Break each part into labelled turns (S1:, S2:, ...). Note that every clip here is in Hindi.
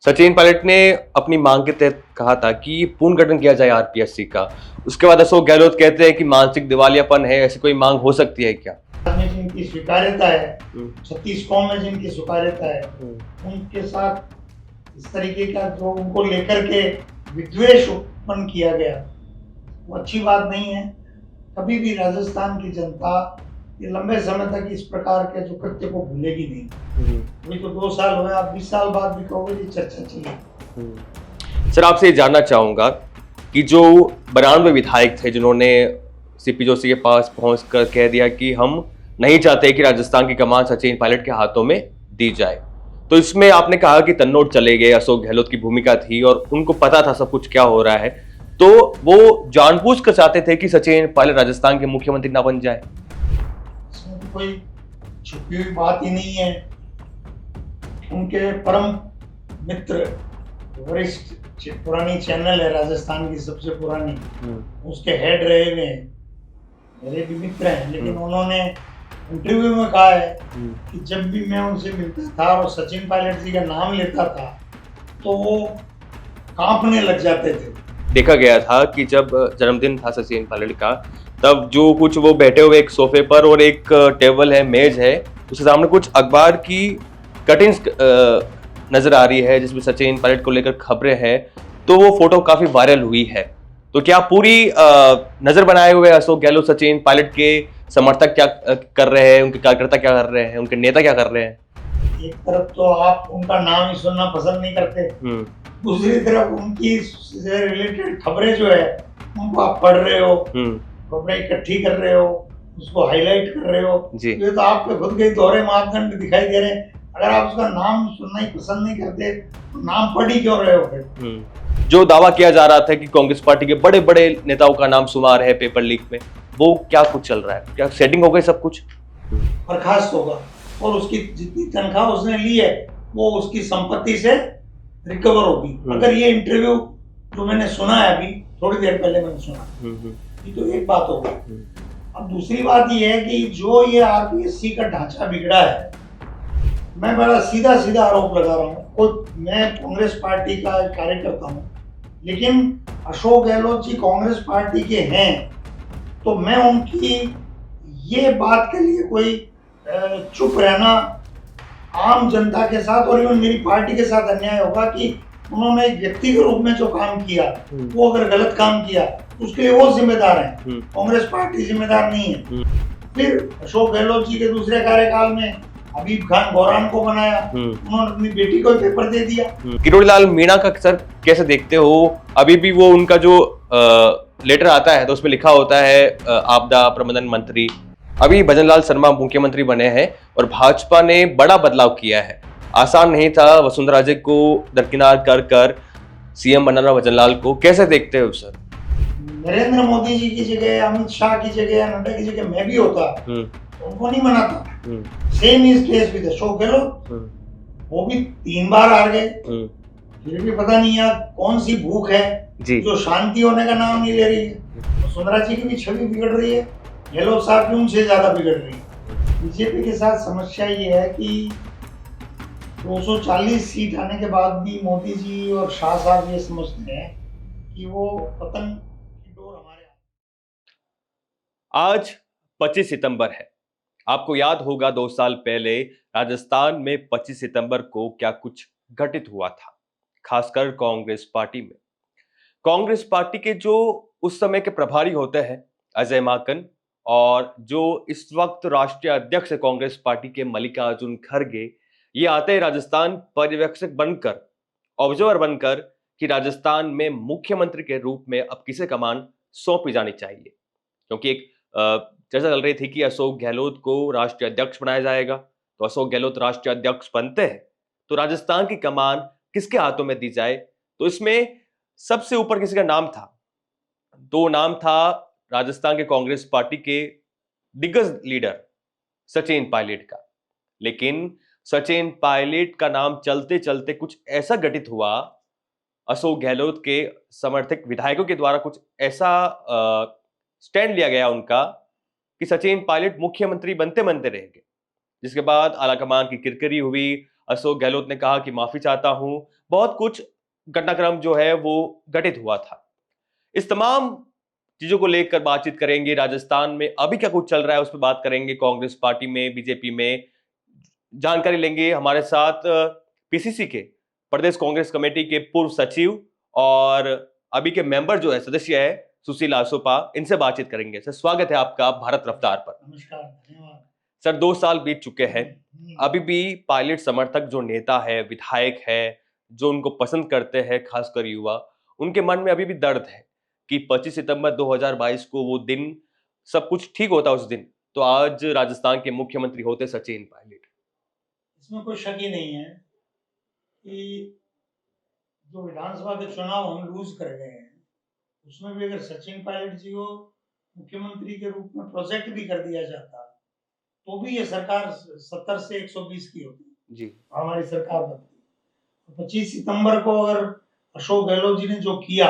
S1: सचिन पायलट ने अपनी मांग के तहत कहा था कि पुनर्गठन किया जाए आरपीएससी का। उसके बाद अशोक गहलोत कहते हैं कि मानसिक दिवालियापन है, ऐसी कोई मांग हो सकती है क्या?
S2: में जिनकी स्वीकार्यता है, छत्तीसगढ़ में जिनकी स्वीकार्यता है, उनके साथ इस तरीके का जो उनको लेकर के विद्वेष उत्पन्न किया गया, वो अच्छी बात नहीं है। कभी भी राजस्थान की जनता ये लंबे समय तक इस प्रकार के जो कृत्य को भूलेगी नहीं। अभी तो 2 साल हुए, आप 20 साल बाद भी कहोगे कि चर्चा चली।
S1: सर, आपसे ये जानना चाहूंगा कि जो 92 विधायक थे जिन्होंने सीपी जोशी के पास पहुंचकर कह दिया कि हम नहीं चाहते कि राजस्थान की कमान सचिन पायलट के हाथों में दी जाए, तो इसमें आपने कहा कि तन्नोट चले गए, अशोक गहलोत की भूमिका थी और उनको पता था सब कुछ क्या हो रहा है, तो वो जानबूझकर चाहते थे कि सचिन पायलट राजस्थान के मुख्यमंत्री ना बन जाए?
S2: इसमें तो कोई छुपी हुई बात ही नहीं है। उनके परम मित्र, वरिष्ठ पुरानी चैनल है राजस्थान की सबसे पुरानी, उसके हेड रहे हुए हैं, मेरे भी मित्र हैं, लेकिन उन्होंने इंटरव्यू में कहा है कि जब भी मैं उनसे मिलता था और सचिन पायलट जी का नाम लेता था तो वो कांपने लग जाते थे।
S1: देखा गया था कि जब जन्मदिन था सचिन पायलट का, तब जो कुछ वो बैठे हुए एक सोफे पर और एक टेबल है, मेज है, उसके सामने कुछ अखबार की कटिंग्स नजर आ रही है जिसमें सचिन पायलट को लेकर खबरें हैं, तो वो फोटो काफी वायरल हुई है। तो क्या पूरी नजर बनाए हुए अशोक गहलोत सचिन पायलट के समर्थक क्या कर रहे हैं, उनके कार्यकर्ता क्या कर रहे हैं, उनके नेता क्या कर रहे हैं?
S2: एक तरफ तो आप उनका नाम ही सुनना पसंद नहीं करते, दूसरी तरफ उनकी रिलेटेड खबरें जो है उनको आप पढ़ रहे हो, खबरें इकट्ठी कर रहे हो, उसको हाईलाइट कर रहे हो, ये तो आपके खुद के दोहरे मापदंड दिखाई दे रहे हैं। अगर आप उसका नाम सुनना ही पसंद नहीं करते तो नाम पढ़ ही क्यों रहे हो फिर?
S1: जो दावा किया जा रहा था कि कांग्रेस पार्टी के बड़े बड़े नेताओं का नाम शुमार है पेपर लीक में, वो क्या कुछ चल रहा है? क्या सेटिंग हो गई सब कुछ?
S2: बर्खास्त होगा और उसकी जितनी तनख्वाह उसने ली है वो उसकी संपत्ति से रिकवर होगी। अगर ये इंटरव्यू जो मैंने सुना है अभी थोड़ी देर पहले मैंने सुना, ये तो एक बात होगी। अब दूसरी बात ये है कि जो ये आरपीएससी का ढांचा बिगड़ा है, मैं बड़ा सीधा सीधा आरोप लगा रहा हूँ, खुद मैं कांग्रेस पार्टी का कार्यकर्ता हूँ, लेकिन अशोक गहलोत जी कांग्रेस पार्टी के हैं, तो मैं उनकी ये बात के लिए कोई चुप रहना आम जनता के साथ और इवन मेरी पार्टी के साथ अन्याय होगा कि उन्होंने एक व्यक्ति के रूप में जो काम किया, वो अगर गलत काम किया उसके लिए वो जिम्मेदार हैं, कांग्रेस पार्टी जिम्मेदार नहीं है। फिर अशोक गहलोत जी के दूसरे कार्यकाल में हबीब खान गौरान को बनाया, उन्होंने अपनी बेटी को पेपर दे दिया।
S1: किरोड़ी लाल मीणा का सर कैसे देखते हो? अभी भी वो उनका जो लेटर आता है तो उसमें लिखा होता है आपदा प्रबंधन मंत्री। अभी भजन लाल शर्मा मुख्यमंत्री बने हैं और भाजपा ने बड़ा बदलाव किया है। आसान नहीं था वसुंधरा राजे को दरकिनार कर कर सीएम बनाना भजन लाल को, कैसे देखते हो सर?
S2: नरेंद्र मोदी जी की जगह, अमित शाह की जगह, नड्डा की जगह मैं भी होता उनको नहीं मनाता। Same is case with Ashok Gehlot, वो भी 3 बार हार गए, फिर भी पता नहीं यार कौन सी भूख है जो शांति होने का नाम नहीं ले रही है। वसुंधरा जी की भी छवि बिगड़ रही है, गहलोत साहब की उनसे ज्यादा बिगड़ रही है। बीजेपी के साथ समस्या ये है कि 240 सीट आने के बाद भी मोदी जी और शाह साहब ये समझते हैं कि वो पतन की डोर हमारे।
S1: आज 25 सितंबर है। आपको याद होगा 2 साल पहले राजस्थान में 25 सितंबर को क्या कुछ घटित हुआ था, खासकर कांग्रेस पार्टी में। कांग्रेस पार्टी के जो उस समय के प्रभारी होते हैं अजय माकन, और जो इस वक्त राष्ट्रीय अध्यक्ष है कांग्रेस पार्टी के मल्लिकार्जुन खड़गे, ये आते हैं राजस्थान पर्यवेक्षक बनकर, ऑब्जर्वर बनकर कि राजस्थान में मुख्यमंत्री के रूप में अब किसे कमान सौंपी जानी चाहिए। क्योंकि एक चर्चा चल रही थी कि अशोक गहलोत को राष्ट्रीय अध्यक्ष बनाया जाएगा, तो अशोक गहलोत राष्ट्रीय अध्यक्ष बनते हैं तो राजस्थान की कमान किसके हाथों में दी जाए। तो इसमें सबसे ऊपर किसी का नाम था, तो नाम था राजस्थान के कांग्रेस पार्टी के दिग्गज लीडर सचिन पायलट का। लेकिन सचिन पायलट का नाम चलते चलते कुछ ऐसा घटित हुआ, अशोक गहलोत के समर्थक विधायकों के द्वारा कुछ ऐसा स्टैंड लिया गया उनका कि सचिन पायलट मुख्यमंत्री बनते बनते रह गए। जिसके बाद आलाकमान की किरकिरी हुई, अशोक गहलोत ने कहा कि माफी चाहता हूं, बहुत कुछ घटनाक्रम जो है वो घटित हुआ था। इस तमाम चीजों को लेकर बातचीत करेंगे। राजस्थान में अभी क्या कुछ चल रहा है उस पर बात करेंगे। कांग्रेस पार्टी में, बीजेपी में जानकारी लेंगे। हमारे साथ पीसीसी के प्रदेश कांग्रेस कमेटी के पूर्व सचिव और अभी के मेंबर जो है, सदस्य है, सुशील आसोपा, इनसे बातचीत करेंगे। सर, स्वागत है आपका भारत रफ्तार पर।
S2: नमस्कार, धन्यवाद।
S1: सर, 2 साल बीत चुके हैं, अभी भी पायलट समर्थक जो नेता है, विधायक है, जो उनको पसंद करते हैं, खासकर युवा, उनके मन में अभी भी दर्द है कि 25 सितंबर 2022 को वो दिन सब कुछ ठीक होता उस दिन तो आज राजस्थान के मुख्यमंत्री होते सचिन पायलट।
S2: इसमें कोई शक ही नहीं है कि जो विधानसभा के चुनाव हम लूज कर गए हैं, उसमें भी अगर सचिन पायलट जी को मुख्यमंत्री के रूप में प्रोजेक्ट भी कर दिया जाता तो भी ये सरकार 70 से 120 की होती
S1: जी।
S2: हमारी सरकार बनती। 25 सितंबर को अगर अशोक गहलोत जी ने जो किया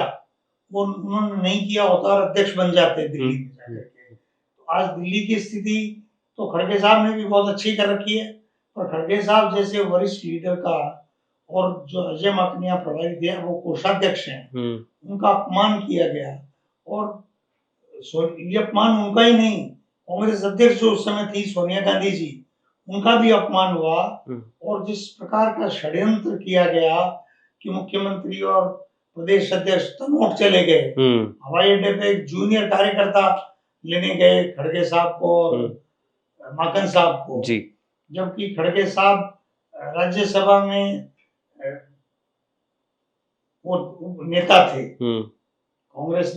S2: वो उन्होंने नहीं किया होता और अध्यक्ष बन जाते दिल्ली में जाकर के, तो आज दिल्ली की स्थिति तो खड़गे साहब ने भी बहुत अच्छी कर रखी है। और खड़गे साहब जैसे वरिष्ठ लीडर का और जो अजय माकनिया प्रभारी थे वो कोषाध्यक्ष हैं, उनका अपमान किया गया। और ये अपमान उनका ही नहीं, कांग्रेस अध्यक्ष जो उस समय थी सोनिया गांधी जी, उनका भी अपमान हुआ। और जिस प्रकार का षड्यंत्र किया गया कि मुख्यमंत्री और प्रदेश अध्यक्ष तनोट चले गए, हवाई अड्डे पे एक जूनियर कार्यकर्ता लेने गए खड़गे साहब को और माकन साहब को जी, जबकि खड़गे साहब राज्यसभा में वो नेता थे, कांग्रेस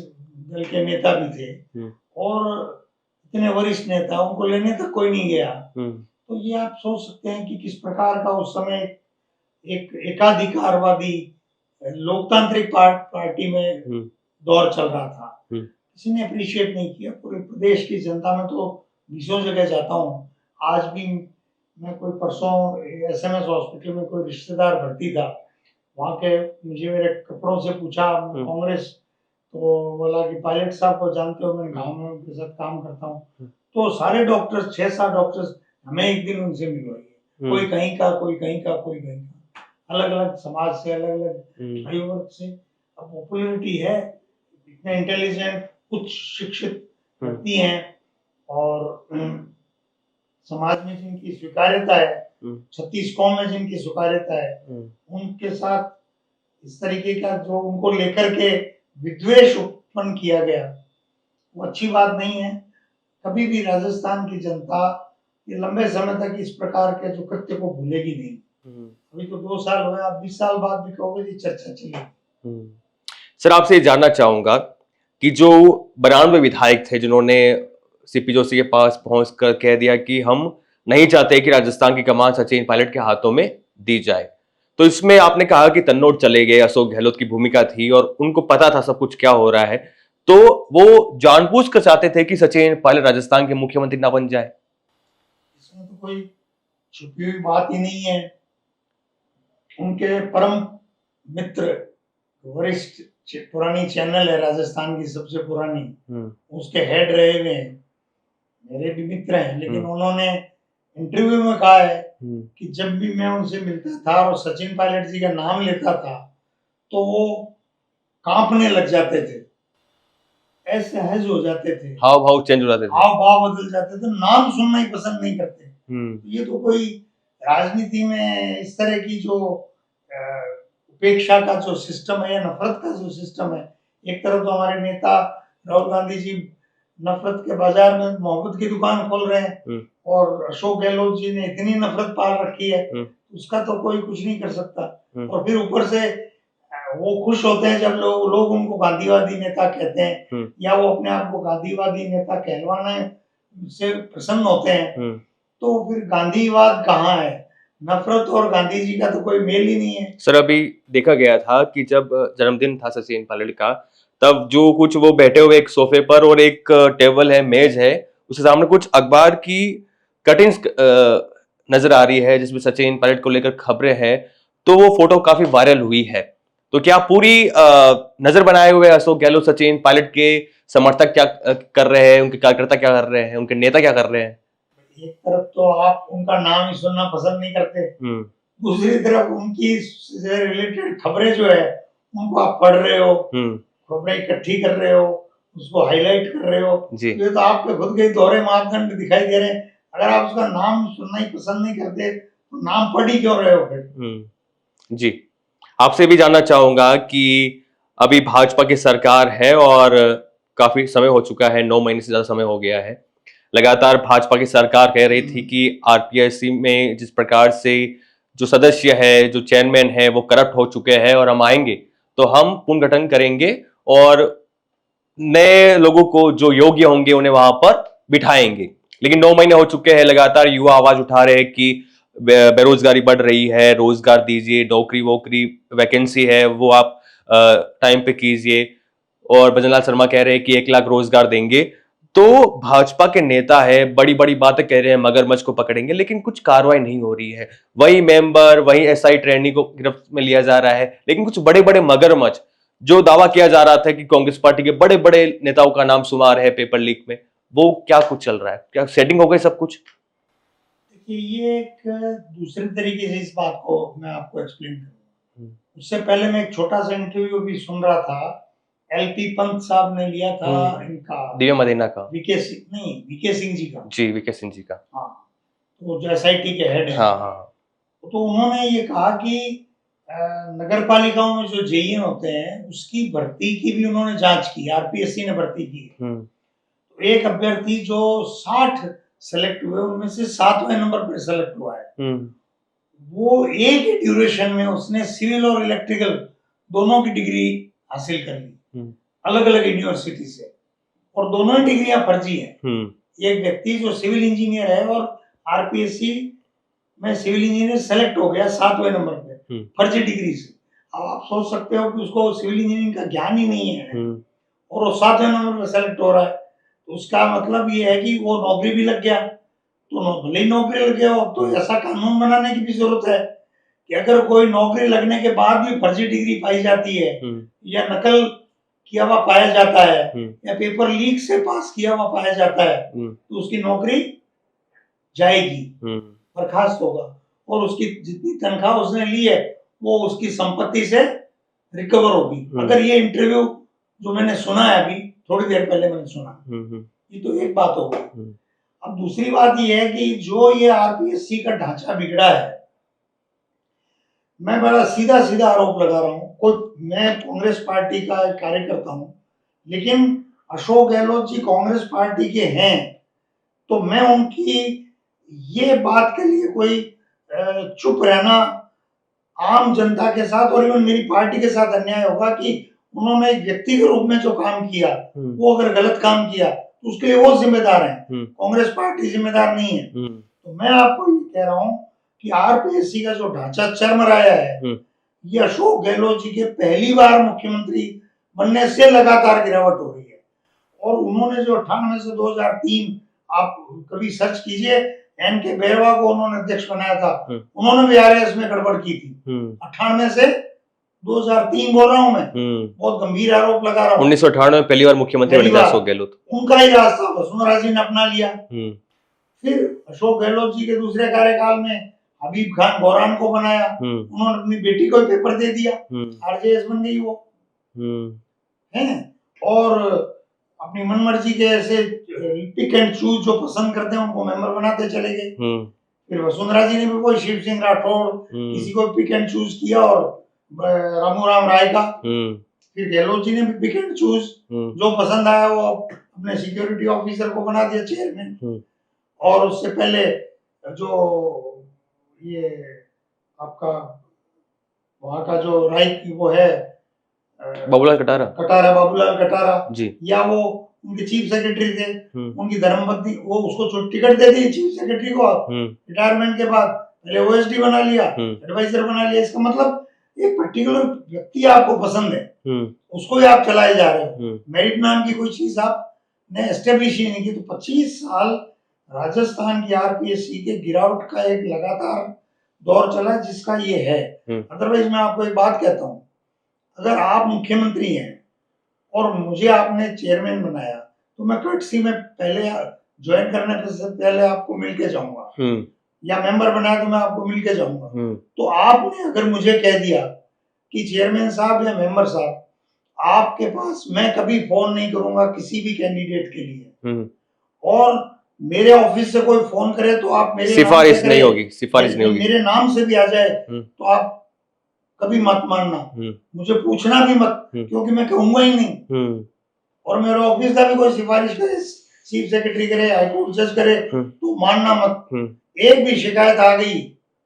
S2: दल के नेता भी थे और इतने वरिष्ठ नेता, उनको लेने तक कोई नहीं गया। तो ये आप सोच सकते हैं कि किस प्रकार का उस समय एक एकाधिकारवादी लोकतांत्रिक पार्टी में दौर चल रहा था। किसी ने अप्रिशिएट नहीं किया। पूरे प्रदेश की जनता में तो 20 जगह जाता हूँ, आज भी मैं कोई परसों एसएमएस हॉस्पिटल में कोई रिश्तेदार भर्ती था, वहाँ के मुझे मेरे कपड़ों से पूछा कांग्रेस, तो बोला कि पायलट साहब को जानते हो, मैं गांव में उनके साथ काम करता हूँ। तो सारे डॉक्टर्स, 6-7 डॉक्टर्स हमें एक दिन उनसे मिलवाइए, कोई कहीं का, कोई कहीं का, कोई कहीं का, अलग अलग समाज से, अलग अलग आयु वर्ग से। अब पॉपुलरिटी है, इतने इंटेलिजेंट, उच्च शिक्षित व्यक्ति हैं और समाज में जिनकी स्वीकार्यता है, 36 कौम में जिनकी स्वीकार्यता है, उनके साथ इस तरीके का जो उनको लेकर के विद्वेष उत्पन्न किया गया, वो अच्छी बात नहीं है। कभी भी राजस्थान की जनता ये लंबे समय तक इस प्रकार के जो कृत्य को भूलेगी नहीं। अभी तो 2 साल हुए, आप 20 साल बाद भी कहोगे कि चर्चा चलेगी।
S1: सर, आपसे जानना चाहूंगा कि जो 92 विधायक थे जिन्होंने सीपी जोशी के पास पहुंचकर कह दिया कि हम नहीं चाहते कि राजस्थान की कमान सचिन पायलट के हाथों में दी जाए, तो इसमें आपने कहा कि तन्नोट चले गए, अशोक गहलोत की भूमिका थी और उनको पता था सब कुछ क्या हो रहा है, तो वो जानबूझकर चाहते थे कि सचिन पायलट राजस्थान के मुख्यमंत्री ना बन जाए।
S2: इसमें तो कोई छुपी हुई बात ही नहीं है। उनके परम मित्र, वरिष्ठ, पुरानी चैनल है राजस्थान की सबसे पुरानी, उसके हेड रहे हुए हैं, मेरे भी मित्र हैं, लेकिन उन्होंने इंटरव्यू में कहा है कि जब भी मैं उनसे मिलता था और सचिन पायलट जी का नाम लेता था तो वो कांपने लग जाते थे, ऐसे सहज हो जाते थे, हाव भाव चेंज हो जाते थे, हाव भाव बदल जाते थे, नाम सुनना ही पसंद नहीं करते। ये तो कोई राजनीति में इस तरह की जो उपेक्षा का जो सिस्टम है या नफरत का जो सिस्टम है, एक तरफ तो हमारे नेता राहुल गांधी जी नफरत के बाजार में मोहब्बत की दुकान खोल रहे हैं और अशोक गहलोत जी ने इतनी नफरत पाल रखी है, उसका तो कोई कुछ नहीं कर सकता। और फिर ऊपर से वो खुश होते हैं जब लोग उनको गांधीवादी नेता कहते हैं या वो अपने आप को गांधीवादी नेता कहलवाने से प्रसन्न होते हैं, तो फिर गांधीवाद कहाँ है? नफरत और गांधी जी का तो कोई मेल ही नहीं है।
S1: सर, अभी देखा गया था कि जब जन्मदिन था सचिन पायलट का, तब जो कुछ वो बैठे हुए एक सोफे पर और एक टेबल है, मेज है, उसके सामने कुछ अखबार की कटिंग्स नजर आ रही है जिसमें सचिन पायलट को लेकर खबरें हैं, तो वो फोटो काफी वायरल हुई है। तो क्या पूरी नजर बनाए हुए अशोक गहलोत सचिन पायलट के समर्थक क्या कर रहे हैं, उनके कार्यकर्ता क्या कर रहे हैं, उनके नेता क्या कर रहे हैं?
S2: एक तरफ तो आप उनका नाम ही सुनना पसंद नहीं करते, दूसरी तरफ उनकी से रिलेटेड खबरें जो है उनको आप पढ़ रहे हो, खबरें इकट्ठी कर रहे हो, उसको हाईलाइट कर रहे हो,
S1: जी
S2: ये तो आपके खुद के दोहरे मापदंड दिखाई दे रहे हैं। अगर आप उसका नाम सुनना ही पसंद नहीं करते तो नाम पढ़ ही क्यों रहे हो फिर?
S1: जी, आपसे भी जानना चाहूंगा कि अभी भाजपा की सरकार है और काफी समय हो चुका है, 9 महीने से ज्यादा समय हो गया है। लगातार भाजपा की सरकार कह रही थी कि आरपीएससी में जिस प्रकार से जो सदस्य है, जो चेयरमैन है, वो करप्ट हो चुके हैं और हम आएंगे तो हम पुनर्गठन करेंगे और नए लोगों को जो योग्य होंगे उन्हें वहां पर बिठाएंगे। लेकिन 9 महीने हो चुके हैं, लगातार युवा आवाज उठा रहे हैं कि बेरोजगारी बढ़ रही है, रोजगार दीजिए, नौकरी वोकरी वैकेंसी है वो आप टाइम पे कीजिए। और भजनलाल शर्मा कह रहे हैं कि 1 लाख रोजगार देंगे। तो भाजपा के नेता है, बड़ी बड़ी बातें कह रहे हैं, मगरमच्छ को पकड़ेंगे, लेकिन कुछ कार्रवाई नहीं हो रही है। वही मेंबर, वही एसआई ट्रेनी को गिरफ्त में लिया जा रहा है, लेकिन कुछ बड़े बड़े मगरमच्छ जो दावा किया जा रहा था कि कांग्रेस पार्टी के बड़े बड़े नेताओं का नाम शुमार है पेपर लीक में, वो क्या कुछ चल रहा है? क्या सेटिंग हो गई सब कुछ?
S2: देखिए, ये एक दूसरे तरीके से इस बात को मैं आपको एक्सप्लेन करूंगा। उससे पहले मैं एक छोटा सा इंटरव्यू भी सुन रहा था, एलपी पंत साहब ने लिया था इनका,
S1: दिव्या मदेना का,
S2: वीके सिंह नहीं, वीके सिंह जी का।
S1: जी वीके सिंह जी का।
S2: हाँ, तो जो एसआईटी के हेड है,
S1: हाँ हाँ।
S2: तो उन्होंने ये कहा कि नगर पालिकाओं में जो जेईएन होते हैं उसकी भर्ती की भी उन्होंने जांच की, आरपीएससी ने भर्ती की। तो एक अभ्यर्थी जो 60 सेलेक्ट हुए उनमें से 7वें नंबर पर सेलेक्ट हुआ है। वो एक ही ड्यूरेशन में उसने सिविल और इलेक्ट्रिकल दोनों की डिग्री हासिल कर ली, अलग अलग यूनिवर्सिटी से, और दोनों ही डिग्रियां फर्जी हैं। एक व्यक्ति जो सिविल इंजीनियर है और आरपीएससी में सिविल इंजीनियर सेलेक्ट हो गया 7वें नंबर पे फर्जी डिग्री से। अब आप सोच सकते हो कि उसको सिविल इंजीनियरिंग का ज्ञान ही नहीं है और वो 7वें नंबर पे सेलेक्ट हो रहा है, तो उसका मतलब ये है कि वो नौकरी भी लग गया। तो भले ही नौकरी लग गया हो, तो ऐसा कानून बनाने की भी जरूरत है कि अगर कोई नौकरी लगने के बाद भी फर्जी डिग्री पाई जाती है या नकल किया हुआ पाया जाता है या पेपर लीक से पास किया हुआ पाया जाता है, तो उसकी नौकरी जाएगी, बर्खास्त होगा, और उसकी जितनी तनख्वाह उसने ली है वो उसकी संपत्ति से रिकवर होगी। अगर ये इंटरव्यू जो मैंने सुना है अभी थोड़ी देर पहले मैंने सुना, ये तो एक बात हो गई। अब दूसरी बात ये है कि जो ये आरपीएससी का ढांचा बिगड़ा है, मैं बड़ा सीधा सीधा आरोप लगा रहा हूँ, मैं कांग्रेस पार्टी का कार्यकर्ता हूँ, लेकिन अशोक गहलोत जी कांग्रेस पार्टी के हैं, तो मैं उनकी ये बात के लिए कोई चुप रहना आम जनता के साथ और इवन मेरी पार्टी के साथ अन्याय होगा कि उन्होंने एक व्यक्ति के रूप में जो काम किया, वो अगर गलत काम किया तो उसके लिए वो जिम्मेदार हैं, कांग्रेस पार्टी जिम्मेदार नहीं है। तो मैं आपको ये कह रहा हूँ कि आरपीएससी का जो ढांचा चरमराया है, ये अशोक गहलोत जी के पहली बार मुख्यमंत्री बनने से लगातार गिरावट हो रही है। और उन्होंने जो 98 से 2003, आप कभी सर्च कीजिए, एन के बैरवा को उन्होंने अध्यक्ष बनाया था, उन्होंने भी आरएस में गड़बड़ की थी। 98 से 2003 बोल रहा हूं मैं, बहुत गंभीर आरोप लगा रहा हूँ।
S1: 1998 में पहली बार मुख्यमंत्री बने थे अशोक गहलोत,
S2: उनका ही रास्ता वसुंधरा जी ने अपना लिया। फिर अशोक गहलोत जी के दूसरे कार्यकाल में हबीब खान गौरान को बनाया, उन्होंने अपनी बेटी को पेपर दे दिया, आरजेएस बन गई वो है। और अपनी मनमर्जी के ऐसे पिक एंड चूज जो पसंद करते हैं उनको मेंबर बनाते चले गए। फिर वसुंधरा जी ने भी कोई शिव सिंह राठौड़ किसी को पिक एंड चूज किया और रामू राम राय का। फिर गहलोत जी ने भी पिक एंड चूज जो पसंद आया वो अपने सिक्योरिटी ऑफिसर को बना दिया चेयरमैन। और उससे पहले जो ये आपका वहाँ का जो राइट वो है
S1: बाबूलाल
S2: बाबूलाल कटारा जी, या वो उनके चीफ सेक्रेटरी थे, उनकी धर्मपत्नी, वो उसको टिकट दे दी चीफ सेक्रेटरी को रिटायरमेंट के बाद, पहले ओएसडी बना लिया, एडवाइजर बना लिया। इसका मतलब एक पर्टिकुलर व्यक्ति आपको पसंद है, उसको ही आप चलाए जा रहे हो, मेरिट नाम की कोई चीज आपने एस्टेब्लिश ही नहीं की। तो 25 साल राजस्थान की आरपीएससी के गिरावट का एक लगातार दौर चला जिसका ये है। अदरवाइज मैं आपको एक बात कहता हूँ, अगर आप मुख्यमंत्री हैं और मुझे आपने चेयरमैन बनाया तो मैं कर्टसी में पहले ज्वाइन करने से पहले आपको मिल के जाऊंगा, या मेंबर बनाया तो मैं आपको मिल के जाऊंगा। तो आपने अगर मुझे कह दिया कि चेयरमैन साहब या मेंबर साहब, आपके पास मैं कभी फोन नहीं करूंगा किसी भी कैंडिडेट के लिए, और मेरे ऑफिस से कोई फोन करे तो आप मेरे
S1: सिफारिश नहीं होगी, सिफारिश नहीं होगी,
S2: मेरे नाम से भी आ जाए तो आप कभी मत मानना, मुझे पूछना भी मत, क्योंकि मैं कहूंगा ही नहीं। और मेरे ऑफिस का भी कोई सिफारिश करे, चीफ सेक्रेटरी करे, हाईकोर्ट जज करे, तो मानना मत। एक भी शिकायत आ गई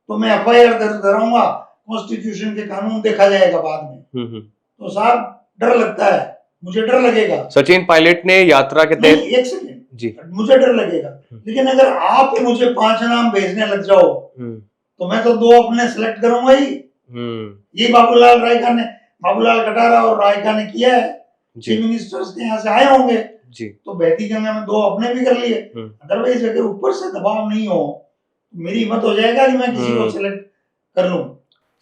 S2: तो मैं एफआईआर दर्ज कराऊंगा, कॉन्स्टिट्यूशन के कानून देखा जाएगा बाद में। तो साहब डर लगता है, मुझे डर लगेगा।
S1: सचिन पायलट ने यात्रा के तहत,
S2: एक सेकंड जी, मुझे डर लगेगा, लेकिन अगर आप ही मुझे 5 नाम भेजने लग जाओ तो मैं तो 2 अपने सिलेक्ट करूंगा ही। ये बाबूलाल रायका ने, बाबूलाल कटारा और रायका ने किया है, चीफ मिनिस्टर्स के यहाँ से आए होंगे जी, तो बहती गंगा में 2 अपने भी कर लिए। अदरवाइज अगर ऊपर से दबाव नहीं हो तो मेरी हिम्मत हो जाएगा कि मैं किसी को सिलेक्ट कर लूं।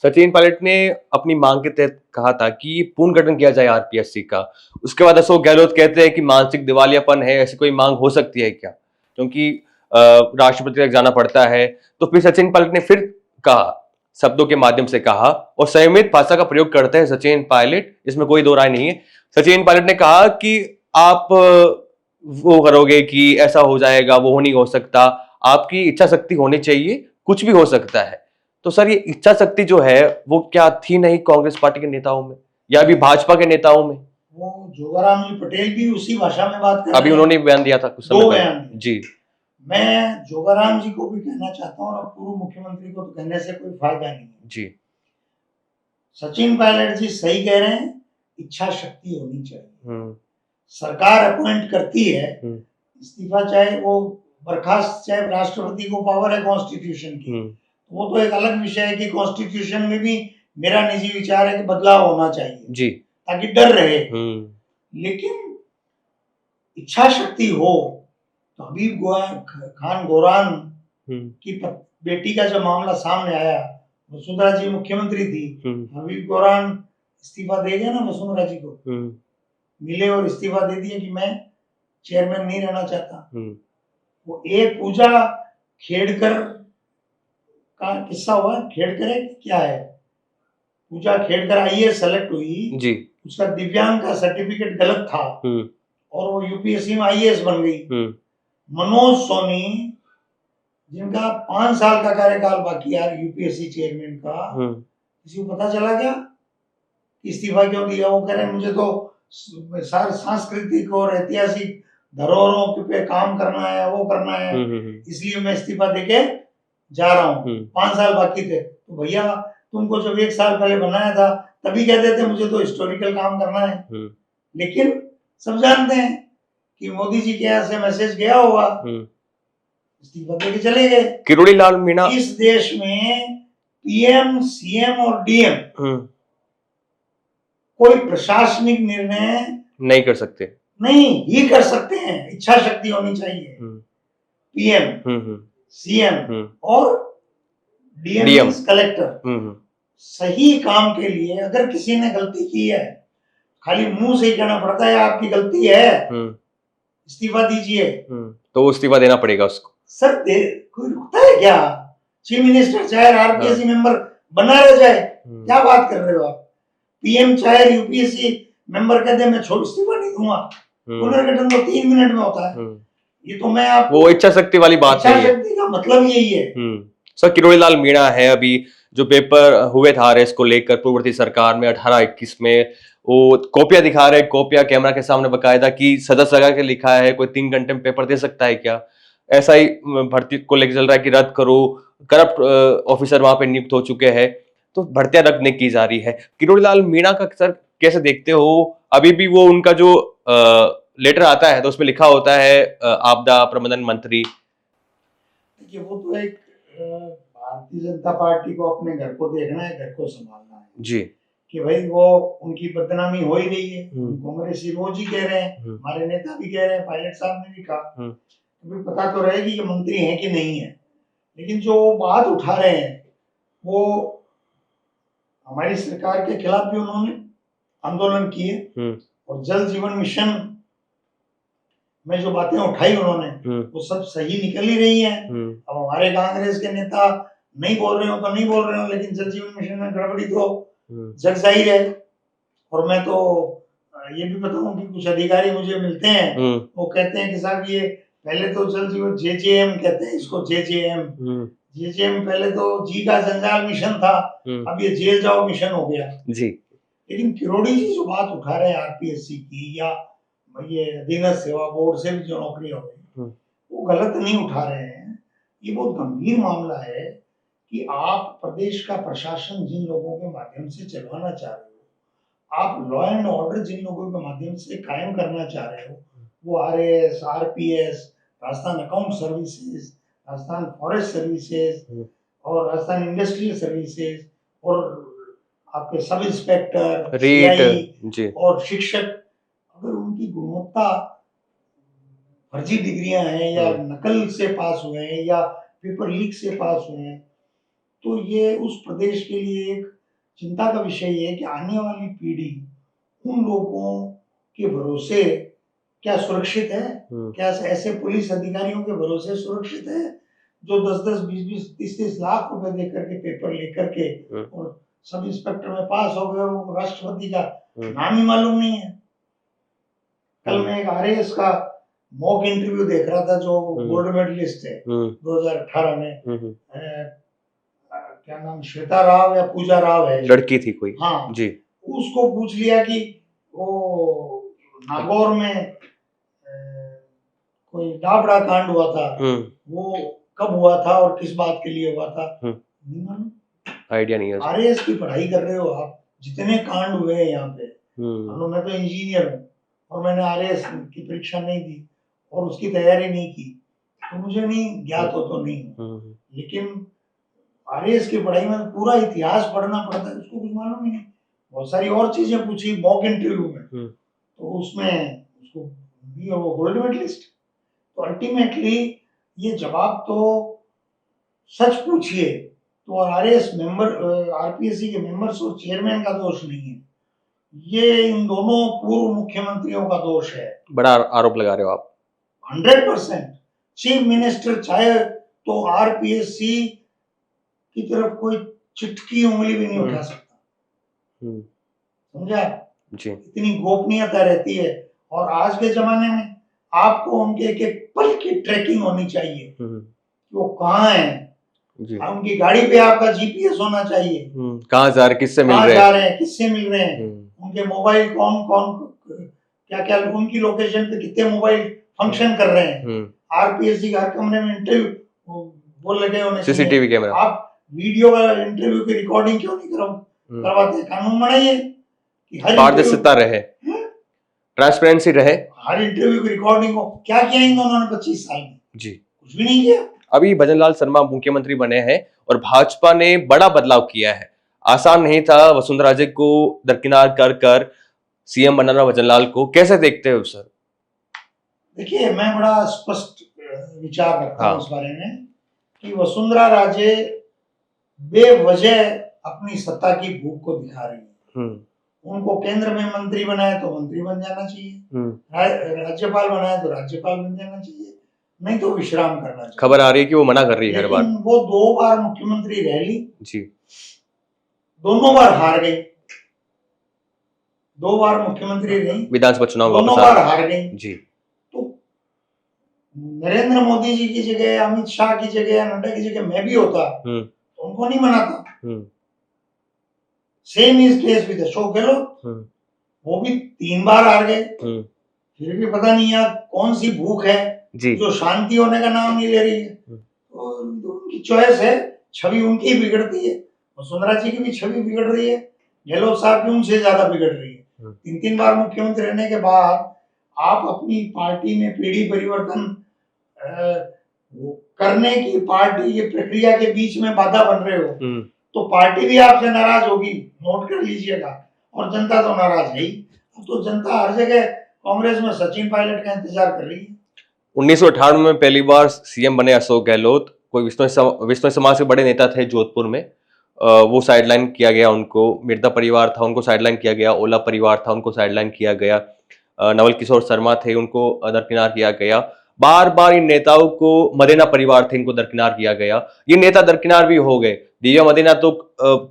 S1: सचिन पायलट ने अपनी मांग के तहत कहा था कि पुनर्गठन किया जाए आरपीएससी का। उसके बाद अशोक गहलोत कहते हैं कि मानसिक दिवालियापन है, ऐसी कोई मांग हो सकती है क्या, क्योंकि राष्ट्रपति तक जाना पड़ता है। तो फिर सचिन पायलट ने फिर कहा, शब्दों के माध्यम से कहा, और संयमित भाषा का प्रयोग करते हैं सचिन पायलट, इसमें कोई दो राय नहीं है। सचिन पायलट ने कहा कि आप वो करोगे कि ऐसा हो जाएगा, वो नहीं हो सकता, आपकी इच्छा शक्ति होनी चाहिए, कुछ भी हो सकता है। तो सर ये इच्छा शक्ति जो है वो क्या थी नहीं कांग्रेस पार्टी के नेताओं में या अभी भाजपा के नेताओं में?
S2: वो जोगाराम जी पटेल भी उसी भाषा में बात कर रहे हैं।
S1: अभी उन्होंने बयान दिया था कुछ समय पहले जी।
S2: मैं जोगाराम जी को भी कहना चाहता हूँ और पूर्व मुख्यमंत्री को तो कहने से कोई फायदा नहीं
S1: जी।
S2: सचिन पायलट जी सही कह रहे हैं, इच्छा शक्ति होनी चाहिए। सरकार अपॉइंट करती है, इस्तीफा चाहे वो बर्खास्त, चाहे राष्ट्रपति को पावर है कॉन्स्टिट्यूशन की, वो तो एक अलग विषय है कि कॉन्स्टिट्यूशन में भी मेरा निजी विचार है कि बदलाव होना चाहिए जी, ताकि डर रहे। लेकिन इच्छा शक्ति हो तो हबीब खान गोरान की बेटी का जब मामला सामने आया, वसुंधरा जी मुख्यमंत्री थी, हबीब गोरान इस्तीफा दे गया ना वसुंधरा जी को, मिले और इस्तीफा दे दिया कि मैं चेयरमैन नहीं रहना चाहता। वो एक पूजा खेड़कर का किस्सा हुआ, खेड़कर है क्या है, पूजा खेड़कर आईएएस सेलेक्ट हुई जी, उसका दिव्यांग का सर्टिफिकेट गलत था और वो यूपीएससी में आईएएस बन गई। मनोज सोनी जिनका 5 साल का कार्यकाल बाकी यार यूपीएससी चेयरमैन का, किसी को पता चला क्या इस्तीफा क्यों दिया? वो कह रहे मुझे तो सांस्कृतिक और ऐतिहासिक धरोहरों पे काम करना है, वो करना है, इसलिए मैं इस्तीफा देके जा रहा हूँ। 5 साल बाकी थे। तो भैया तुमको जब 1 साल पहले बनाया था तभी कहते थे मुझे तो हिस्टोरिकल काम करना है। लेकिन सब जानते हैं कि मोदी जी के यहाँ से मैसेज गया होगा, इस्तीफा देके चले गए।
S1: किरोड़ी लाल मीणा,
S2: इस देश में पीएम, सीएम और डीएम कोई प्रशासनिक निर्णय
S1: नहीं कर सकते,
S2: नहीं ही कर सकते हैं, इच्छा शक्ति होनी चाहिए। पीएम, सीएम और डीएम कलेक्टर सही काम के लिए अगर किसी ने गलती की है, खाली मुंह से ही कहना पड़ता है आपकी गलती है, इस्तीफा दीजिए,
S1: तो वो इस्तीफा देना पड़ेगा उसको।
S2: सर कोई रुकता है क्या? चीफ मिनिस्टर चाहे आरपीएससी मेंबर बना रह जाए, क्या बात कर रहे हो आप? पीएम चाहे यूपीएससी मेंबर कह दे मैं छोड़ इस्तीफा नहीं दूंगा, पुनर्गठन तो 3 मिनट में होता है। ये तो मैं आप
S1: वो इच्छा शक्ति वाली बात है,
S2: इच्छा शक्ति का मतलब यही है।
S1: सर किरोड़ी लाल मीणा है, अभी जो पेपर हुए थे आरएस को लेकर पूर्ववर्ती सरकार में 18-21 में, वो कॉपियां दिखा रहे, कॉपियां कैमरा के सामने बकायदा कि सदस्य लगा के लिखा है, कोई 3 घंटे में पेपर दे सकता है क्या? ऐसा ही भर्ती को लेकर चल रहा है कि रद्द करो, करप्ट ऑफिसर वहां पे नियुक्त हो चुके हैं, तो भर्तियां रद्द नहीं की जा रही है। किरोड़ी लाल मीणा का सर कैसे देखते हो? अभी भी वो उनका जो लेटर आता है तो उसमें लिखा होता है आपदा प्रबंधन मंत्री।
S2: देखिए वो तो एक भारतीय जनता पार्टी को अपने घर को देखना है, घर को संभालना है
S1: जी, कि
S2: भाई वो उनकी बदनामी हो ही रही है। कांग्रेसी रोज ही कह रहे हैं, हमारे नेता भी कह रहे हैं, पायलट साहब ने भी कहा, तो पता तो रहेगी कि मंत्री हैं कि नहीं है। लेकिन जो बात उठा रहे हैं वो हमारी सरकार के खिलाफ भी उन्होंने आंदोलन किए और जल जीवन मिशन में जो बातें उठाई उन्होंने वो सब सही निकल ही रही हैं। अब हमारे कांग्रेस के नेता नहीं बोल रहे हो तो नहीं बोल रहे हो, लेकिन जल जीवन मिशन में गड़बड़ी तो जग जाहिर है। और मैं तो ये भी बताऊं कि कुछ अधिकारी मुझे मिलते हैं, वो कहते हैं कि साहब ये पहले तो जल जीवन जेजेएम कहते हैं इसको, जेजेएम पहले तो जी का जंजाल मिशन था, अब ये जेल जाओ मिशन हो गया
S1: जी।
S2: लेकिन किरोड़ी जी जो बात उठा रहे हैं आरपीएससी की या ये अधीनस्थ सेवा बोर्ड से भी जो नौकरी हो गई, वो गलत नहीं उठा रहे हैं। ये बहुत गंभीर मामला है कि आप प्रदेश का प्रशासन जिन लोगों के माध्यम से चलवाना चाह रहे हो, आप लॉ एंड ऑर्डर जिन लोगों के माध्यम से कायम करना चाह रहे हो, वो RAS, RPS, Rajasthan account services, Rajasthan forest services और राजस्थान इंडस्ट्रियल सर्विसेज और आपके सब इंस्पेक्टर, सीआई और शिक्षक, अगर उनकी गुणवत्ता फर्जी डिग्रियां हैं या नकल से पास हुए हैं या पेपर लीक से पास हुए हैं, तो ये उस प्रदेश के लिए एक चिंता का विषय है कि आने वाली पीढ़ी उन लोगों के भरोसे क्या सुरक्षित है? क्या ऐसे पुलिस अधिकारियों के भरोसे सुरक्षित है जो 10-10, 20-20, 30-30 लाख रुपए दे करके पेपर लेकर के और सब इंस्पेक्टर में पास हो गए और राष्ट्रपति का नाम ही मालूम नहीं है। कल मैं एक आरएएस का मॉक इंटरव्यू देख रहा था जो गोल्ड मेडलिस्ट है 2018 में, क्या नाम, श्वेता राव या पूजा राव है,
S1: लड़की थी कोई,
S2: हाँ
S1: जी।
S2: उसको पूछ लिया कि वो नागौर में कोई डाबड़ा कांड हुआ था, वो कब हुआ था और किस बात के लिए हुआ था, नहीं मालूम,
S1: आइडिया नहीं है।
S2: आरएएस की पढ़ाई कर रहे हो आप, जितने कांड हुए हैं यहाँ पे, मैं तो इंजीनियर हूँ और मैंने आरएएस की परीक्षा नहीं दी और उसकी तैयारी नहीं की, तो मुझे नहीं ज्ञात हो तो नहीं, लेकिन आरएएस की पढ़ाई में पूरा इतिहास पढ़ना पड़ता है, उसको कुछ मालूम ही नहीं। बहुत सारी और चीजें पूछी मॉक इंटरव्यू में, तो उसमें उसको दिया वो गोल्ड मेडलिस्ट। तो अल्टीमेटली ये जवाब तो सच पूछिए तो आरएएस मेंबर, आरपीएससी के मेंबर्स और चेयरमैन का दोष नहीं है, ये इन दोनों पूर्व मुख्यमंत्रियों का दोष है।
S1: बड़ा आरोप लगा रहे हो आप।
S2: 100% चीफ मिनिस्टर चाहे तो आरपीएससी की तरफ कोई चिटकी उंगली भी नहीं उठा सकता, समझा जी। इतनी गोपनीयता रहती है और आज के जमाने में आपको उनके एक एक पल की ट्रैकिंग होनी चाहिए, वो कहाँ है, उनकी गाड़ी पे आपका जीपीएस होना चाहिए,
S1: कहाँ जा रहे, किससे मिल
S2: रहे हैं, उनके मोबाइल कौन कौन क्या क्या, उनकी लोकेशन पे कितने मोबाइल फंक्शन कर रहे हैं। आरपीएससी का हर कमरे में इंटरव्यू वो लगे होने,
S1: सीसीटीवी कैमरा,
S2: आप वीडियो का इंटरव्यू की रिकॉर्डिंग क्यों नहीं करवाते? कानून बनाइए कि हर
S1: पारदर्शिता रहे, ट्रांसपेरेंसी रहे,
S2: हर इंटरव्यू की रिकॉर्डिंग हो। क्या किया इन दोनों ने 25 साल में?
S1: जी
S2: कुछ भी नहीं किया।
S1: अभी भजनलाल शर्मा मुख्यमंत्री बने हैं और भाजपा ने बड़ा बदलाव किया है। आसान नहीं था वसुंधरा राजे को दरकिनार कर सीएम बनाना भजनलाल को, कैसे देखते हो सर?
S2: देखिए, मैं बड़ा स्पष्ट विचार रखता हूँ इस बारे में कि वसुंधरा राजे बेवजह अपनी सत्ता की भूख को दिखा रही है। उनको केंद्र में मंत्री बनाए तो मंत्री बन जाना चाहिए, राज्यपाल बनाए तो राज्यपाल बन जाना चाहिए, नहीं तो विश्राम करना चाहिए।
S1: खबर आ रही है कि वो मना कर रही है हर बार।
S2: वो 2 बार मुख्यमंत्री रह ली
S1: जी,
S2: दोनों बार हार गई, 2 बार मुख्यमंत्री रही,
S1: विधानसभा चुनाव
S2: दोनों बार हार गई
S1: जी।
S2: तो नरेंद्र मोदी जी की जगह, अमित शाह की जगह, नड्डा की जगह मैं भी होता तो उनको नहीं मनाता। Same is case with Ashok Gehlot, वो भी 3 बार हार गए, फिर भी पता नहीं यार कौन सी भूख है जो शांति होने का नाम नहीं ले रही है। तो उनकी चॉइस है, छवि उनकी बिगड़ती है, वसुंधरा जी की भी छवि बिगड़ रही है, गहलोत साहब की उनसे ज्यादा बिगड़ रही है। 3-3 बार मुख्यमंत्री रहने के बाद आप अपनी पार्टी में पीढ़ी परिवर्तन करने की, पार्टी की प्रक्रिया के बीच में बाधा बन रहे हो तो पार्टी भी आपसे नाराज होगी, नोट कर लीजिएगा, और जनता तो नाराज है ही। अब तो जनता हर जगह कांग्रेस में सचिन पायलट का इंतजार कर रही है।
S1: 1998 में पहली बार सीएम बने अशोक गहलोत, कोई विश्नोई समाज के बड़े नेता थे जोधपुर में, वो साइडलाइन किया गया उनको, मिर्जा परिवार था उनको साइडलाइन किया गया, ओला परिवार था उनको साइडलाइन किया गया। नवल किशोर शर्मा थे, उनको दरकिनार किया गया। बार बार इन नेताओं को, मदेना परिवार थे, इनको दरकिनार किया गया। ये नेता दरकिनार भी हो गए। दिव्या मदेना तो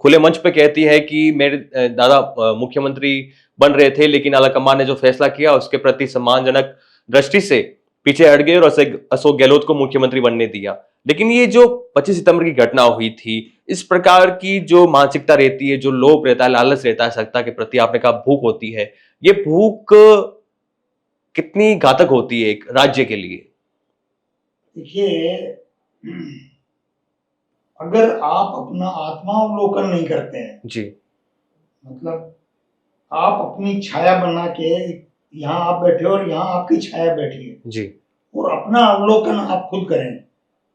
S1: खुले मंच पे कहती है कि मेरे दादा मुख्यमंत्री बन रहे थे, लेकिन आलाकमान ने जो फैसला किया उसके प्रति सम्मानजनक दृष्टि से पीछे हट गए और अशोक गहलोत को मुख्यमंत्री बनने दिया। लेकिन ये जो 25 सितंबर की घटना हुई थी, इस प्रकार की जो मानसिकता रहती है, जो लोभ रहता है, लालच रहता है सत्ता के प्रति, आपने कहा भूख होती है, ये भूख कितनी घातक होती है एक राज्य के लिए?
S2: देखिए, अगर आप अपना आत्मावलोकन नहीं करते हैं,
S1: जी।
S2: मतलब आप अपनी छाया बना के, यहाँ आप बैठे हो और यहाँ आपकी छाया बैठी है,
S1: जी।
S2: और अपना अवलोकन आप खुद करें,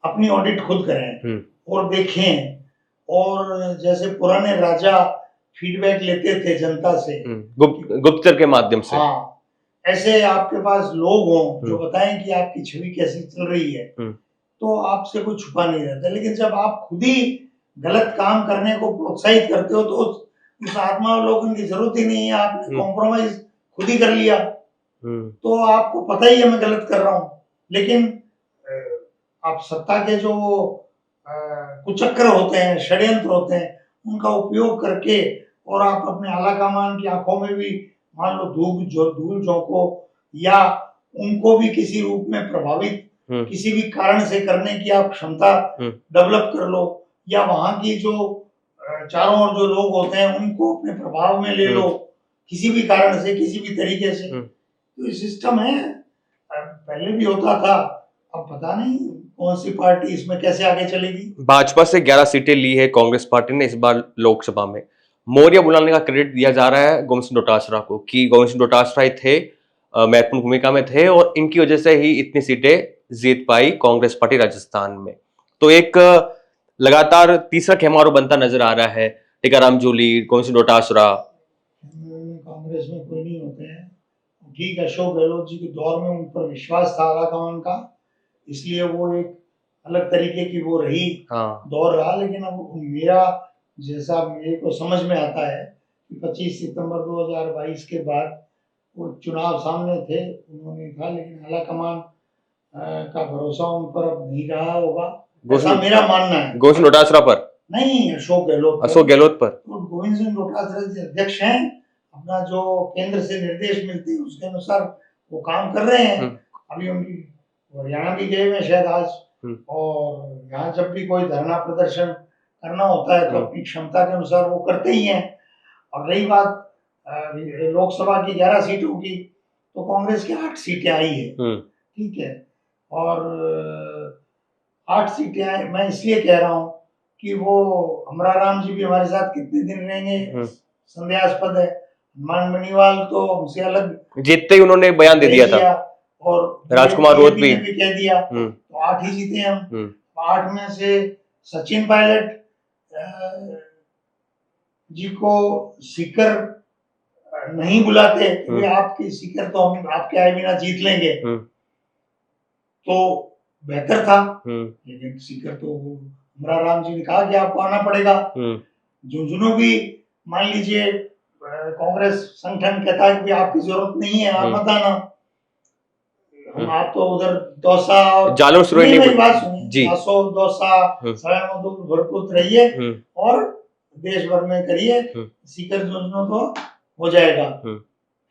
S2: अपनी ऑडिट खुद करें और देखें। और जैसे पुराने राजा फीडबैक लेते थे जनता से,
S1: गुप्तचर के माध्यम से।
S2: हाँ, ऐसे आपके पास लोग हों जो बताएं कि आपकी छवि कैसी चल रही है, तो आपसे कोई छुपा नहीं रहता। लेकिन जब आप खुद ही गलत काम करने को प्रोत्साहित करते हो, तो उस आत्मावलोकन की जरूरत ही नहीं है। आपने कॉम्प्रोमाइज खुद ही कर लिया, तो आपको पता ही है मैं गलत कर रहा हूं। लेकिन आप सत्ता के जो कुचक्र होते हैं, षड्यंत्र होते हैं, उनका उपयोग करके, और आप अपने आलाकमान की आंखों में भी मान लो धूल झोंको, या उनको भी किसी रूप में प्रभावित किसी भी कारण से करने की आप क्षमता डेवलप कर लो, या वहां की जो चारों ओर जो लोग होते हैं उनको अपने प्रभाव में ले लो किसी भी कारण से, किसी भी तरीके से। तो ये सिस्टम है, पहले भी होता था। अब पता नहीं कौन सी पार्टी इसमें कैसे आगे चलेगी।
S1: भाजपा से 11 सीटें ली है कांग्रेस पार्टी ने इस बार लोकसभा में। मौर्य बुलाने का क्रेडिट दिया जा रहा है गोविंद सिंह डोटासरा को, कि गोविंद सिंह डोटासरा थे, महत्वपूर्ण भूमिका में थे, और इनकी वजह से ही इतनी सीटें जीत पाई कांग्रेस पार्टी राजस्थान में। तो एक लगातार तीसरा खेमारू बनता नजर आ रहा है, टीकाराम जूली, गोविंद सिंह डोटासरा।
S2: कांग्रेस में कोई नहीं होते हैं। ठीक है, अशोक गहलोत जी के दौर में उन पर विश्वास था आलाकमान का, इसलिए वो एक अलग तरीके की वो रही, दौर रहा। लेकिन अब मेरा जैसा मेरे को समझ में आता है कि 25 सितंबर 2022 के बाद वो चुनाव सामने थे, उन्होंने था, लेकिन आलाकमान का भरोसा उन पर अब नहीं रहा होगा, ऐसा मेरा मानना है।
S1: गोविंद सिंह डोटासरा पर
S2: नहीं, अशोक गहलोत
S1: पर।
S2: तो गोविंद सिंह डोटासरा जी अध्यक्ष हैं, अपना जो केंद्र से निर्देश मिलते हैं उसके अनुसार वो काम कर रहे हैं। अभी उनकी हरियाणा भी गए हुए शायद आज, और यहाँ जब भी कोई धरना प्रदर्शन करना होता है तो अपनी क्षमता के अनुसार वो करते ही हैं। और रही बात लोकसभा की 11 सीटों की, तो कांग्रेस की 8 सीटें आई है, ठीक है, और 8 सीटें आई। मैं इसलिए कह रहा हूँ कि वो अमराराम जी भी हमारे साथ कितने दिन रहेंगे संदेहास्पद है। हनुमान बेनीवाल तो हमसे अलग
S1: जीतते ही उन्होंने बयान दे दिया था, और राजकुमार रोत भी
S2: कह दिया, तो 8 ही जीते हम। 8 में से सचिन पायलट जी को सीकर नहीं बुलाते, क्योंकि आपके सीकर तो हम आपके आए बिना जीत लेंगे, तो बेहतर था। लेकिन सीकर तो अमराराम जी ने कहा कि आपको आना पड़ेगा। झुंझुनू भी मान लीजिए कांग्रेस संगठन कहता है कि आपकी जरूरत नहीं है, आप मत आना। हम आप तो उधर दौसा और
S1: जालोर सुरई
S2: मेरी बात सुनिए, दौसा भरपूर रहिए और देश भर में करिए, सीकर झुंझुनू तो हो जाएगा,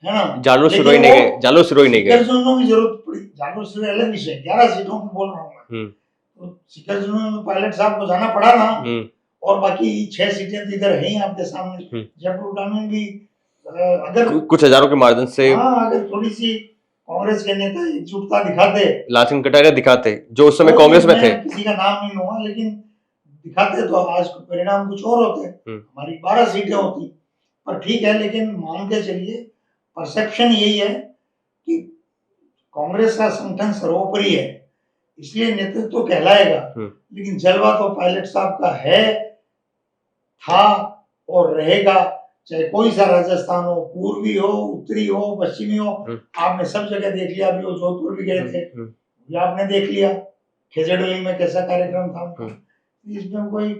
S2: है ना। जालोर सुरई नहीं गए, झुंझुनू की जरूरत पड़ी। जालोर सुरई अलग विषय, 11 सीटों पर बोल रहा हूँ मैं। तो सीकर झुंझुनू में पायलट साहब को जाना पड़ा ना, और बाकी 6 सीटें तो इधर है ही आपके सामने। जयपुर ग्रामीण भी अगर
S1: कुछ हजारों के मार्जिन से,
S2: अगर थोड़ी सी कांग्रेस के नेता एकजुटता दिखाते,
S1: लालचंद कटारिया दिखाते, जो उस समय कांग्रेस में थे,
S2: किसी का नाम नहीं लूंगा, लेकिन दिखाते तो आज परिणाम कुछ और होते। हमारी 12 सीटें होती, पर ठीक है। लेकिन मान के चलिए, परसेप्शन यही है कि कांग्रेस का संगठन सर्वोपरि है, इसलिए नेतृत्व तो कहलाएगा। लेकिन जलवा तो पायलट साहब का है, था और रहेगा, चाहे कोई सा राजस्थान हो, पूर्वी हो, उत्तरी हो, पश्चिमी हो। आपने सब जगह देख लिया, अभी वो जोधपुर भी गए थे, ये आपने देख लिया खेजड़ली में कैसा कार्यक्रम था उनका। इसमें कोई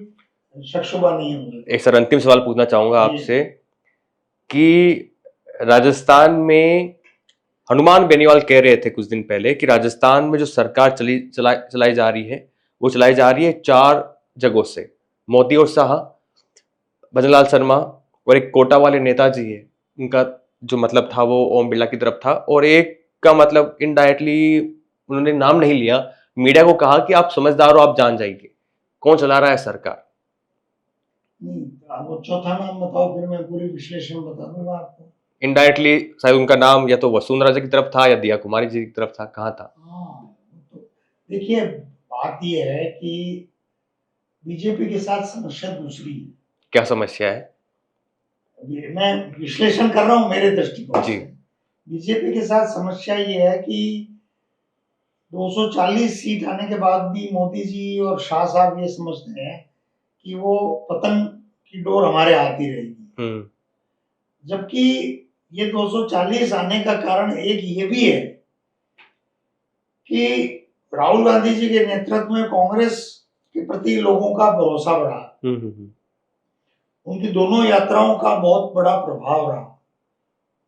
S2: शक शुबा नहीं है मुझे।
S1: एक सर अंतिम सवाल पूछना चाहूंगा आपसे कि राजस्थान में हनुमान बेनीवाल कह रहे थे कुछ दिन पहले कि राजस्थान में जो सरकार चलाई जा रही है, वो चलाई जा रही है 4 जगहों से, मोदी और शाह, भजनलाल शर्मा और एक कोटा वाले नेताजी है, उनका जो मतलब था वो ओम बिरला की तरफ था, और एक का मतलब इनडायरेक्टली उन्होंने नाम नहीं लिया, मीडिया को कहा कि आप समझदार हो, आप जान जाएंगे। कौन चला रहा है सरकार?
S2: आप वो चौथा नाम बताओ, फिर मैं पूरी विश्लेषण बता दूंगा आपको।
S1: इनडायरेक्टली शायद उनका नाम या तो वसुंधरा जी की तरफ था या दिया कुमारी जी की तरफ था, कहाँ था?
S2: हाँ, तो देखिए, बात यह है कि बीजेपी के साथ समस्या दूसरी है।
S1: क्या समस्या है?
S2: मैं विश्लेषण कर रहा हूँ मेरे दृष्टिकोण
S1: जी।
S2: से। बीजेपी के साथ समस्या ये है कि 240 सीट आने के बाद भी मोदी जी और शाह साहब ये समझते हैं कि वो पतन की डोर हमारे हाथ ही रहेगी, जबकि ये 240 आने का कारण एक ये भी है कि राहुल गांधी जी के नेतृत्व में कांग्रेस के प्रति लोगों का भरोसा बढ़ा। उनकी दोनों यात्राओं का बहुत बड़ा प्रभाव रहा,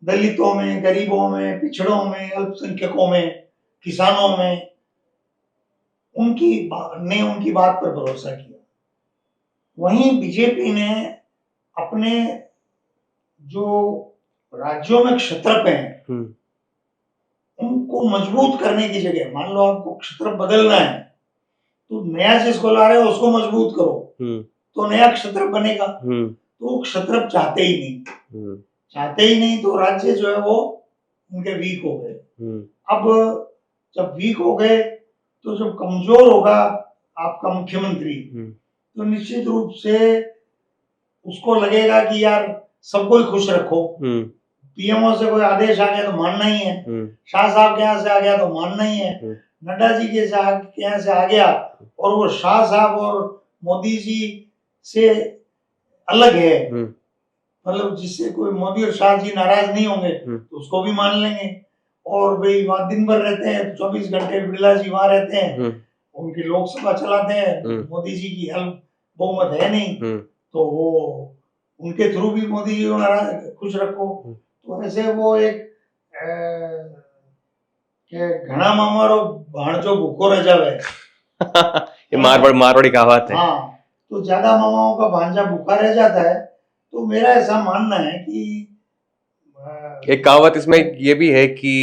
S2: दलितों में, गरीबों में, पिछड़ों में, अल्पसंख्यकों में, किसानों में उनकी बात पर भरोसा किया। वहीं बीजेपी ने अपने जो राज्यों में क्षत्रप हैं उनको मजबूत करने की जगह, मान लो आपको क्षत्रप बदलना है तो नया जिसको ला रहे हो उसको मजबूत करो, तो नया क्षत्रप बनेगा। तो वो क्षत्रप चाहते ही नहीं, तो राज्य जो है वो उनके वीक हो गए। अब जब वीक हो गए तो जब कमजोर होगा आपका मुख्यमंत्री, तो निश्चित रूप से उसको लगेगा कि यार सबको ही खुश रखो। पीएमओ से कोई आदेश आ गया तो मानना ही है, शाह साहब के यहाँ से आ गया तो मानना ही है, नड्डा जी के यहाँ से आ गया और वो शाह साहब और मोदी जी से अलग है, मतलब जिससे कोई मोदी और शाह जी नाराज नहीं होंगे तो उसको भी मान लेंगे। और भाई वहां दिन भर रहते हैं, 24 घंटे बिरला जी वहां रहते हैं, उनकी लोकसभा चलाते हैं, मोदी जी की बहुमत है नहीं, तो वो उनके थ्रू भी मोदी जी को नाराज खुश रखो। तो ऐसे वो एक घना मामा रो भाणजो भूखो रह जावे
S1: ये मारवाड़ी कहावत है।
S2: हाँ, तो ज्यादा मामाओं का भांजा भूखा रह जाता है। तो मेरा ऐसा मानना है कि
S1: एक कहावत इसमें ये भी है कि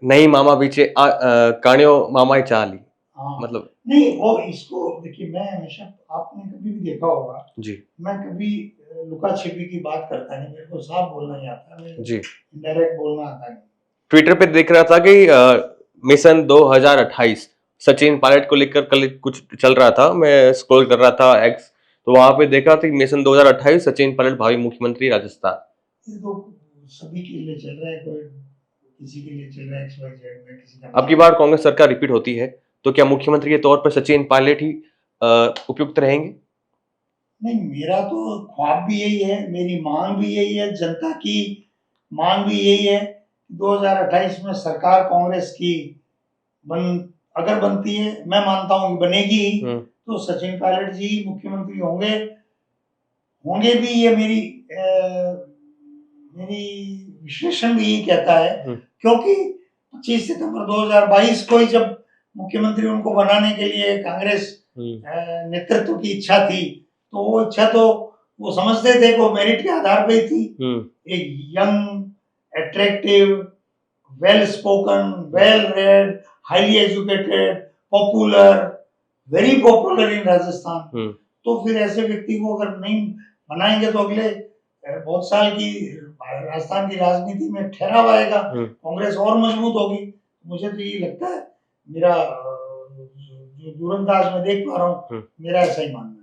S1: नहीं मामा पीछे कानियो मामा ही चाली।
S2: हाँ,
S1: मतलब
S2: नहीं, वो इसको देखिए, मैं हमेशा, आपने कभी भी देखा होगा
S1: जी, मैं
S2: कभी लुका छिपी की बात करता नहीं, मेरे को साफ बोलना ही आता है
S1: जी,
S2: डायरेक्ट बोलना आता नहीं।
S1: ट्विटर पे देख रहा था कि मिशन 2028 सचिन पायलट को लेकर कल कुछ चल रहा था, मैं स्क्रॉल कर रहा था एक्स, तो वहां पे देखा था कि मिशन 2028 सचिन पायलट भावी मुख्यमंत्री राजस्थान।
S2: ये तो सभी के लिए चल रहा है, कोई किसी के लिए चल रहा है, XYZ में किसी का।
S1: अब की बार कांग्रेस सरकार रिपीट होती है तो क्या मुख्यमंत्री के तौर पर सचिन पायलट ही उपयुक्त रहेंगे?
S2: नहीं, मेरा तो ख्वाब भी यही है, मेरी मांग भी यही है, जनता की मांग भी यही है। 2028 में सरकार कांग्रेस की अगर बनती है, मैं मानता हूँ कि बनेगी, तो सचिन पायलट जी मुख्यमंत्री होंगे भी। ये मेरी विश्लेषण भी यही कहता है, क्योंकि 25 सितंबर 2022 को ही जब मुख्यमंत्री उनको बनाने के लिए कांग्रेस नेतृत्व की इच्छा थी, तो वो इच्छा तो वो समझते थे को मेरिट के आधार पे ही थी। एक young, attractive, well spoken, well read, highly educated, popular, very popular in Rajasthan. तो फिर ऐसे व्यक्ति को अगर नहीं बनाएंगे तो अगले बहुत साल की राजस्थान की राजनीति में ठहराव आएगा, कांग्रेस और मजबूत होगी। मुझे तो ये लगता है, मेरा जो दूरंदाज में देख पा रहा हूँ, मेरा ऐसा ही मानना है।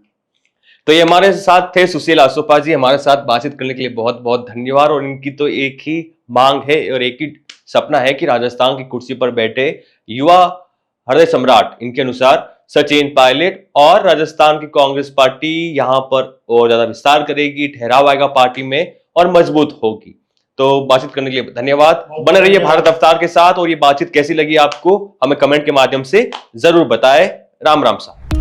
S1: तो ये हमारे साथ थे सुशील आसोपा जी, हमारे साथ बातचीत करने के लिए बहुत बहुत धन्यवाद। और इनकी तो एक ही मांग है और एक ही सपना है कि राजस्थान की कुर्सी पर बैठे युवा हृदय सम्राट, इनके अनुसार सचिन पायलट, और राजस्थान की कांग्रेस पार्टी यहाँ पर और ज्यादा विस्तार करेगी, ठहराव आएगा पार्टी में और मजबूत होगी। तो बातचीत करने के लिए धन्यवाद। बने रहिए भारत अवतार के साथ, और ये बातचीत कैसी लगी आपको हमें कमेंट के माध्यम से जरूर बताएं। राम राम साहब।